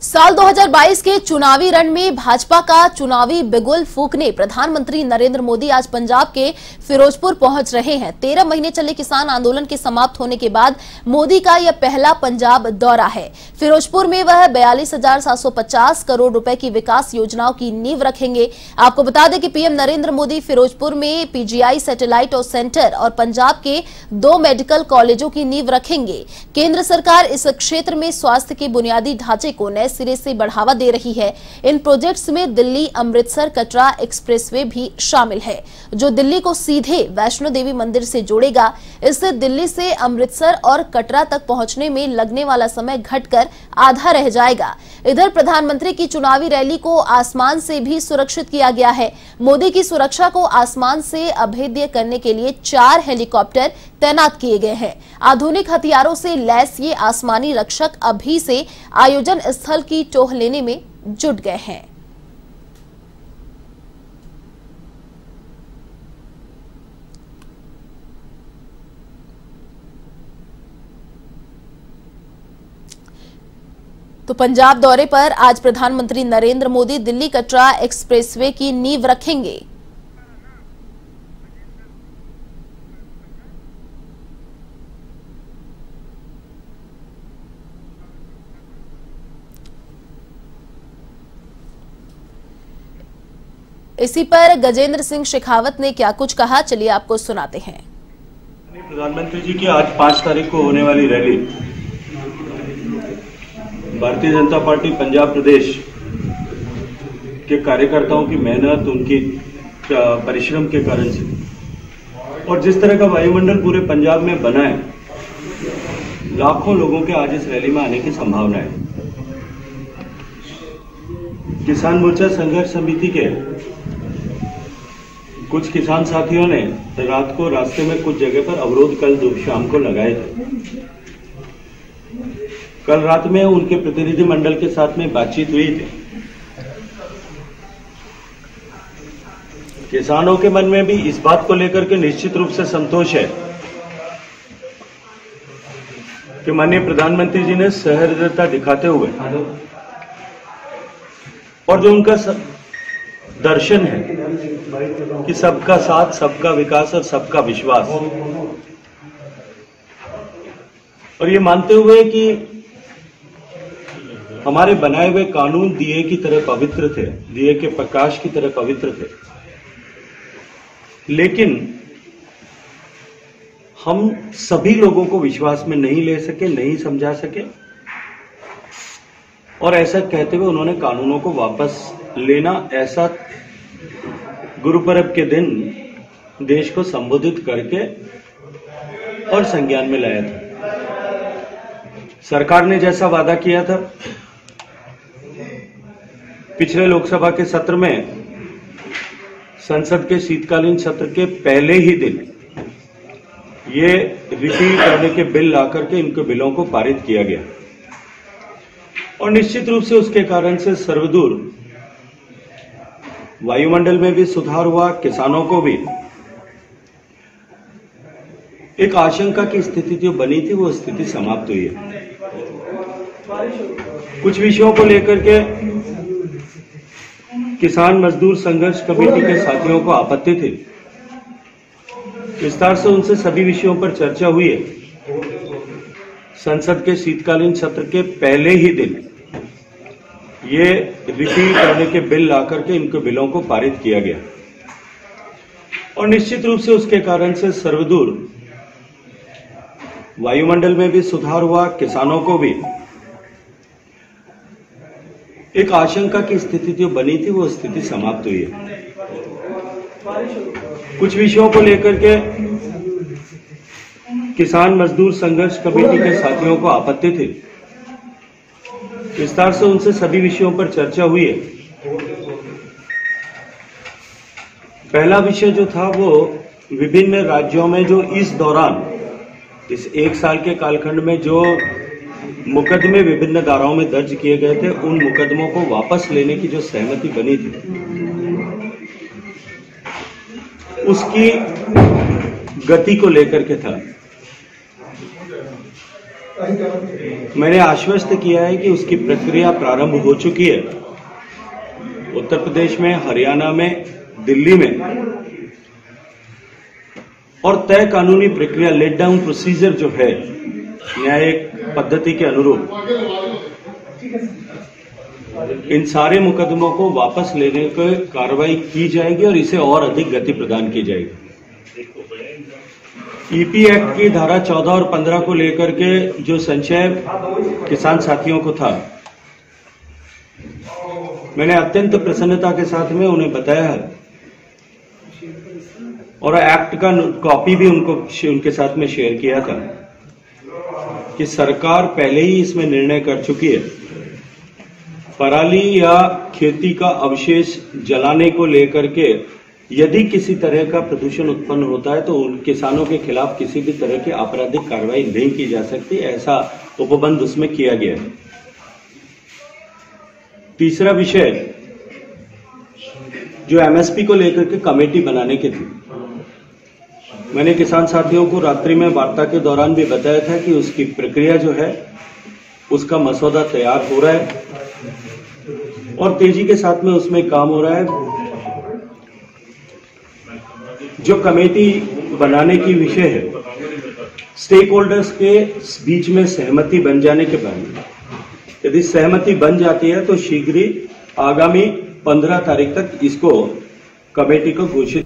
साल 2022 के चुनावी रण में भाजपा का चुनावी बिगुल फूंकने प्रधानमंत्री नरेंद्र मोदी आज पंजाब के फिरोजपुर पहुंच रहे हैं। 13 महीने चले किसान आंदोलन के समाप्त होने के बाद मोदी का यह पहला पंजाब दौरा है। फिरोजपुर में वह 42,750 करोड़ रुपए की विकास योजनाओं की नींव रखेंगे। आपको बता दें कि पीएम नरेंद्र मोदी फिरोजपुर में पीजीआई सैटेलाइट सेंटर और पंजाब के 2 मेडिकल कॉलेजों की नींव रखेंगे। केंद्र सरकार इस क्षेत्र में स्वास्थ्य के बुनियादी ढांचे को नए सिरे से बढ़ावा दे रही है। इन प्रोजेक्ट्स में दिल्ली अमृतसर कटरा एक्सप्रेसवे भी शामिल है, जो दिल्ली को सीधे वैष्णो देवी मंदिर से जोड़ेगा। इससे दिल्ली से अमृतसर और कटरा तक पहुंचने में लगने वाला समय घटकर आधा रह जाएगा। इधर प्रधानमंत्री की चुनावी रैली को आसमान से भी सुरक्षित किया गया है। मोदी की सुरक्षा को आसमान से अभेद्य करने के लिए 4 हेलीकॉप्टर तैनात किए गए हैं। आधुनिक हथियारों से लैस ये आसमानी रक्षक अभी से आयोजन स्थल की टोह लेने में जुट गए हैं। तो पंजाब दौरे पर आज प्रधानमंत्री नरेंद्र मोदी दिल्ली कटरा एक्सप्रेसवे की नींव रखेंगे। इसी पर गजेंद्र सिंह शेखावत ने क्या कुछ कहा, चलिए आपको सुनाते हैं। प्रधानमंत्री जी की आज 5 तारीख को होने वाली रैली भारतीय जनता पार्टी पंजाब प्रदेश के कार्यकर्ताओं की मेहनत, उनकी परिश्रम के कारण से और जिस तरह का वायुमंडल पूरे पंजाब में बना है, लाखों लोगों के आज इस रैली में आने की संभावना है। किसान मोर्चा संघर्ष समिति के कुछ किसान साथियों ने रात को रास्ते में कुछ जगह पर अवरोध कल शाम को लगाए थे। कल रात में उनके प्रतिनिधि मंडल के साथ में बातचीत हुई थी। किसानों के मन में भी इस बात को लेकर के निश्चित रूप से संतोष है कि माननीय प्रधानमंत्री जी ने सहृदयता दिखाते हुए और जो उनका दर्शन है कि सबका साथ, सबका विकास और सबका विश्वास, और ये मानते हुए कि हमारे बनाए हुए कानून दिए की तरह पवित्र थे, दिए के प्रकाश की तरह पवित्र थे, लेकिन हम सभी लोगों को विश्वास में नहीं ले सके, नहीं समझा सके, और ऐसा कहते हुए उन्होंने कानूनों को वापस लेना, ऐसा गुरु पर्व के दिन देश को संबोधित करके और संज्ञान में लाया था। सरकार ने जैसा वादा किया था, पिछले लोकसभा के सत्र में संसद के शीतकालीन सत्र के पहले ही दिन ये रिपील करने के बिल लाकर के इनके बिलों को पारित किया गया और निश्चित रूप से उसके कारण से सर्वदूर वायुमंडल में भी सुधार हुआ। किसानों को भी एक आशंका की स्थिति जो बनी थी वो स्थिति समाप्त हुई है। कुछ विषयों को लेकर के किसान मजदूर संघर्ष कमेटी के साथियों को आपत्ति थी, विस्तार से उनसे सभी विषयों पर चर्चा हुई है। संसद के शीतकालीन सत्र के पहले ही दिन ये रिपील करने के बिल लाकर के इनके बिलों को पारित किया गया और निश्चित रूप से उसके कारण से सर्वदूर वायुमंडल में भी सुधार हुआ। किसानों को भी एक आशंका की स्थिति जो बनी थी वो स्थिति समाप्त हुई है। कुछ विषयों को लेकर के किसान मजदूर संघर्ष कमेटी के साथियों को आपत्ति थी, विस्तार से उनसे सभी विषयों पर चर्चा हुई है। पहला विषय जो था वो विभिन्न राज्यों में जो इस दौरान इस 1 साल के कालखंड में जो मुकदमे विभिन्न धाराओं में दर्ज किए गए थे, उन मुकदमों को वापस लेने की जो सहमति बनी थी, उसकी गति को लेकर के था। मैंने आश्वस्त किया है कि उसकी प्रक्रिया प्रारंभ हो चुकी है। उत्तर प्रदेश में, हरियाणा में, दिल्ली में, और तय कानूनी प्रक्रिया लेट डाउन प्रोसीजर जो है न्यायिक पद्धति के अनुरूप इन सारे मुकदमों को वापस लेने की कार्रवाई की जाएगी और इसे और अधिक गति प्रदान की जाएगी। ईपी एक्ट की धारा 14 और 15 को लेकर के जो संशय किसान साथियों को था, मैंने अत्यंत प्रसन्नता के साथ में उन्हें बताया है और एक्ट का कॉपी भी उनके साथ में शेयर किया था कि सरकार पहले ही इसमें निर्णय कर चुकी है। पराली या खेती का अवशेष जलाने को लेकर के यदि किसी तरह का प्रदूषण उत्पन्न होता है तो उन किसानों के खिलाफ किसी भी तरह की आपराधिक कार्रवाई नहीं की जा सकती, ऐसा उपबंध उसमें किया गया है। तीसरा विषय जो एमएसपी को लेकर के कमेटी बनाने की थी, मैंने किसान साथियों को रात्रि में वार्ता के दौरान भी बताया था कि उसकी प्रक्रिया जो है उसका मसौदा तैयार हो रहा है और तेजी के साथ में उसमें काम हो रहा है। जो कमेटी बनाने की विषय है, स्टेक होल्डर्स के बीच में सहमति बन जाने के बाद यदि सहमति बन जाती है तो शीघ्र ही आगामी 15 तारीख तक इसको कमेटी को घोषित